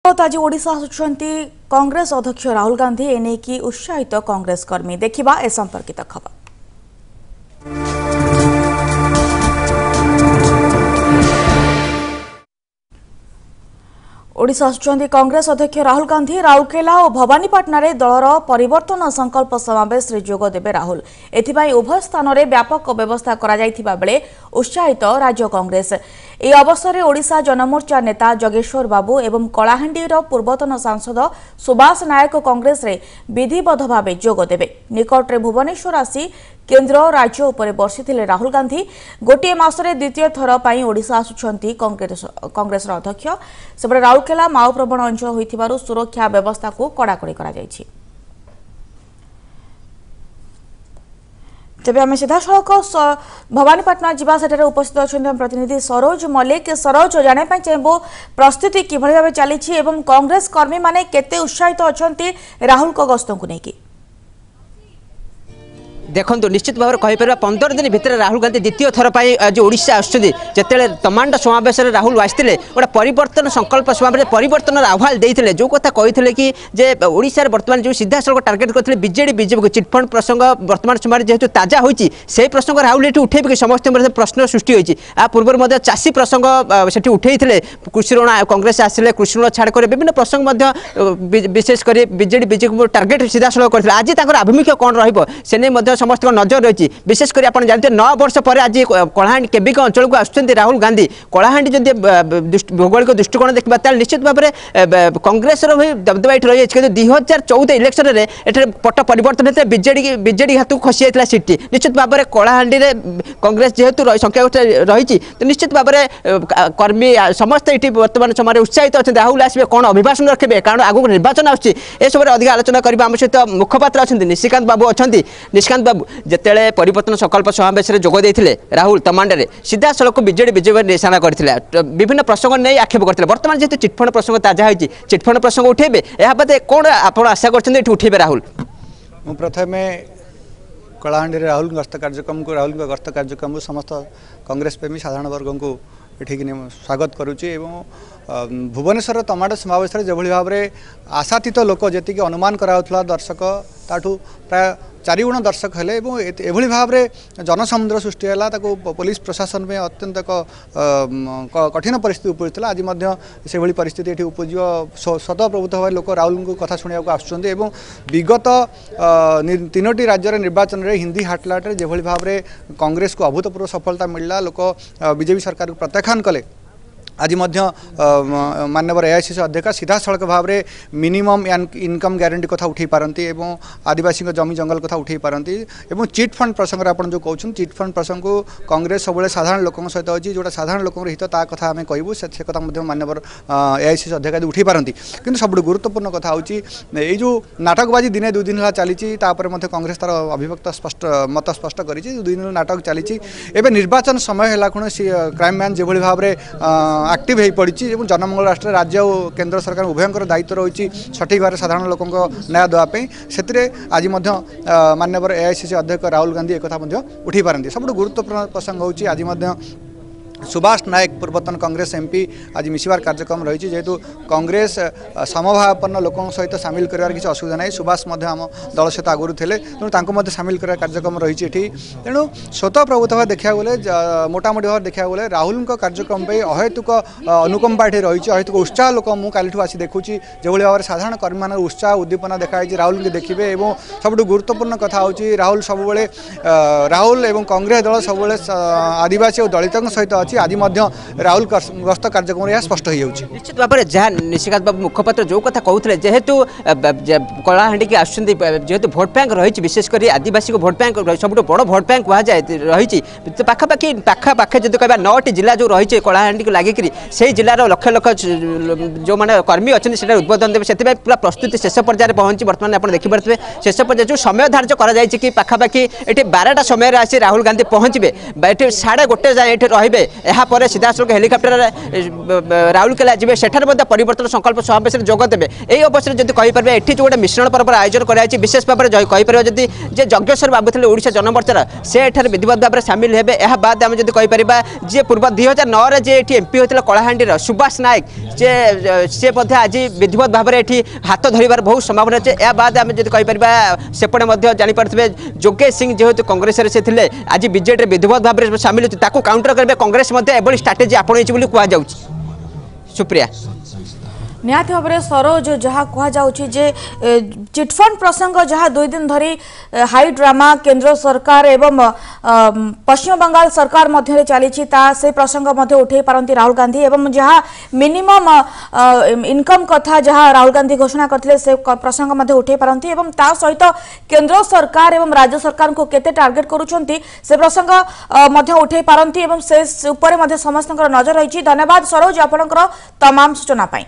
आज ओडिशा आसुछंती कांग्रेस अध्यक्ष राहुल गांधी एने की उत्साहित कांग्रेस कर्मी देखिबा ए संपर्कित खबर। ओडिशा आसुछंती कांग्रेस अध्यक्ष राहुल गांधी राउरकेला और भवानीपाटना रे दलर परिवर्तन संकल्प समावेश रे जोग देबे। राहुल एथिबाई उभय स्थान रे व्यापक व्यवस्था करा जायथिबा बेले उत्साहित राज्य कांग्रेस। ए अवसर में ओडिशा जनमोर्चा नेता जगेश्वर बाबू एवं कलाहांडीर पूर्वतन सांसद सुभाष नायक कांग्रेस रे विधिबद्ध भाव जोग देबे। निकट रे भुवनेश्वर आसी केंद्र राज्य उपर बर्षिथिले राहुल गांधी गोटे मासरे द्वितीय थर पई ओडिशा आसुछंती कांग्रेस अध्यक्ष। सेबरे राउरकेला माओ प्रवण अंचल होइथिबारु सुरक्षा व्यवस्था को कड़ाकड़ी करा जायछि। तेबे आम सीधा सड़क भवानीपाटना जीवा सेठारे उपस्थित अच्छा प्रतिनिधि सरोज मल्लिक। सरोज जाना चाहबो प्रस्तुति किभଳି भाबे चली एवं कांग्रेस कर्मी माने केते उत्साहित अछंती राहुल को गस्त को लेकिन देखो निश्चित भाव में कहीपर 15 दिन भितर राहुल गांधी द्वितीय थर पर आज ओडिशा आसते तमांड समावेश राहुल आसते गोटे परिवर्तन संकल्प समावेश परिवर्तन आह्वान देते जो कथा कहते कि जे ओडिशा बर्तमान जो सीधा सड़क टार्गेट करते बीजेडी बीजेपी को चिटफंड प्रसंग बर्तमान समय जेहेतु ताजा होती से प्रसंग राहुल ये उठे समस्त प्रश्न सृष्टि होती पूर्व चाषी प्रसंग से उठे कृषि ऋण कांग्रेस आसिले कृषि ऋण छाड़ कर विभिन्न प्रसंग विशेषकर बीजेडी बीजेपी को टार्गेट सीधा सड़क करते आज आभिमुख्य कौन रही समस्त नजर रही विशेषकर आप जानते 9 वर्ष पर आज कलाहांडी केबिक अंचल को आसुच्चंती राहुल गांधी। कलाहांडी जदि भौगोलिक दृष्टिकोण देखा निश्चित भाव में कांग्रेस दबदबा ये रही है। 2014 इलेक्शन में एठारे पट परिवर्तन होता है बीजेडी हाथ को खसी जाता सीट निश्चित भाव में कलाहांडी कांग्रेस जेहेतु संख्या रही तो निश्चित भाव में कर्मी समस्त ये बर्तमान समय उत्साहित अच्छा राहुल आसवे कौन अभिभाषण रखे कारण आगक निर्वाचन आसब अधिक आलोचना करने आम सहित मुखपात्र अच्छा निशिकांत बाबू अच्छा निशिकांत बाबू जिते परिवर्तन संकल्प समावेश में जोग देते राहुल तमांडे सीधा सड़क बीजेडी बीजेपी निशाना करते विभिन्न प्रसंग नहीं आक्षेप करते बर्तमान जेहेतु चिटफंड प्रसंग ताजा होती चिटफंड प्रसंग उठेबे यह बादे कौन आप आशा कर उठेबे राहुल प्रथम कलाहांडी राहुल गस्त कार्यक्रम को राहुल गस्त कार्यक्रम को समस्त कांग्रेस प्रेमी साधारण वर्ग को एठिक स्वागत करुच्ची भुवनेश्वर तमाड़ समावेश जो भाव में आशातीत लोक जी अनुमान कराला दर्शक ताठू प्राय 4 गुण दर्शक हेले एभली भाव में जनसमुद्र सृष्टि है पुलिस प्रशासन में अत्यंत कठिन परिस्थिति उपजता आज से भली परिस्थिति ये उपज स्वतःप्रभुत्व भाव लोक राहुल को कथा शुणा आसुँच विगत 3टी राज्य निर्वाचन में हिंदी हाटलाटे जो भाव में कांग्रेस को अभूतपूर्व सफलता मिलला लोक बीजेपी सरकार को प्रत्याख्यान कले आज माननीय एआईसीसी अध्यक्ष सीधा सड़क भाव में मिनिमम इनकम ग्यारंटी कथा उठे पारती आदिवासी जमी जंगल कथा उठे पारती चिट फंड प्रसंग आप जो कहते चिट फंड प्रसंग को कांग्रेस सब साधारण लोकों सहित अच्छी जोटा साधारण लोक हित ता कथा आम कहूँ से कथा माननीय एआईसीसी अध्यक्ष उठे पारती कि सब गुरुत्वपूर्ण कथा हो जो नाटकबाजी दिने 2 दिन है चली कांग्रेस तार अभिव्यक्त स्पष्ट मत स्पष्ट कर 2 दिन नाटक चली निर्वाचन समय है खुण क्राइम मैन जो भाव में एक्टिव हो पड़ी जनमंगल राष्ट्र राज्य और केंद्र सरकार उभयंकर दायित्व रही सठिक भाव साधारण लोक न्याय देवाई से आज माननीय एआईसीसी अध्यक्ष राहुल गांधी एक उठी पारती सब गुरुत्वपूर्ण प्रसंग हो आज सुभाष नायक पूर्वतन कांग्रेस एमपी आज मिसबार कार्यक्रम रही जेहेतु कांग्रेस समभावापन्न लोकों सहित सामिल कर किसी असुविधा नहीं सुभाष आम दल सहित आगुरी थे तेणु सामिल कर कार्यक्रम रही तेणु स्वतः प्रभुत्व देखा गले मोटामोटी भाव देखा गले राहुल कार्यक्रम पे अहेतुक अनुकंपा ये रही अहेतुक उत्साह लोक मुझे आसी देखुची जो भाव में साधारण कर्मी मान उत्साह उद्दीपना देखाई राहुल की देखिए और सब गुरुत्वपूर्ण कथा हो राहुल सब राहुल और कांग्रेस दल सब आदिवासी और दलित सहित आज राहुल गस्त कार्यक्रम यह स्पष्ट हो निश्चित भाव में जहाँ निशिकांत बाबू मुखपात्र जो कथा कहते जेहेतु कलाहांडी की आसुँच जेहेतु भोट बैंक रही विशेषकर आदिवासी को भोट बैंक सब बड़ भोट बैंक कहुए रही पाखापाखि पाखापाखि जो कह 9टी जिला जो रही कलाहांडी को लगिक से जिलार लक्ष लक्ष जो मैंने कर्मी अच्छे से उद्बोधन देते से पूरा प्रस्तुति शेष पर्यायर पहुंची बर्तमान आप देखिपे शेष पर्याय जो समय धार्य कर पाखापाखि ये 12टा समय आसी राहुल गांधी पहुँचे ये 1:30 जाए ये रे यापर सीधा सड़क हेलिकप्टर राउरकेला जी सेठार परिवर्तन संकल्प समावेश में जोग देवे। यही अवसर जब कहींपर ये जो गोटे मिश्रण पर्व आयोजन कराई विशेष भाव में कहींपर जदि यज्ञेश्वर बाबू थे ओडिशा जनमोर्चार से एठार विधिवत भाव में सामिल हेबे। यह बाद आम जब कहींपर जी पूर्व 2009 जे एटी एमपी होता कलाहांडीर सुभाष नायक से आज विधिवत भाव में ये हाथ धरबार बहुत संभावना अच्छे। यह बाद आम जब कहींपर सेपटे जानीपे जोगेश सिंह जेहेतु कांग्रेस से थे आज बीजेडी विधिवत भाव में सामिल होती काउंटर करेंगे कांग्रेस एभली स्ट्राटेजी आपणई कहु। सुप्रिया निहाती भाव में सरोज जहाँ कहुचे चिटफंड प्रसंग जहाँ 2 दिन धरी हाई ड्रामा केंद्र सरकार एवं पश्चिम बंगाल सरकार मध्य चली से प्रसंग उठे पारती राहुल गांधी एवं जहाँ मिनिमम इनकम कथा जहाँ राहुल गांधी घोषणा करते से प्रसंग उठे पारती एवं ता सहित केंद्र सरकार एवं राज्य सरकार को केते टार्गेट करुछंती से प्रसंग उठे पारती एवं से समस्त नजर रही। धन्यवाद सरोज आपणकर तमाम सूचना पाई।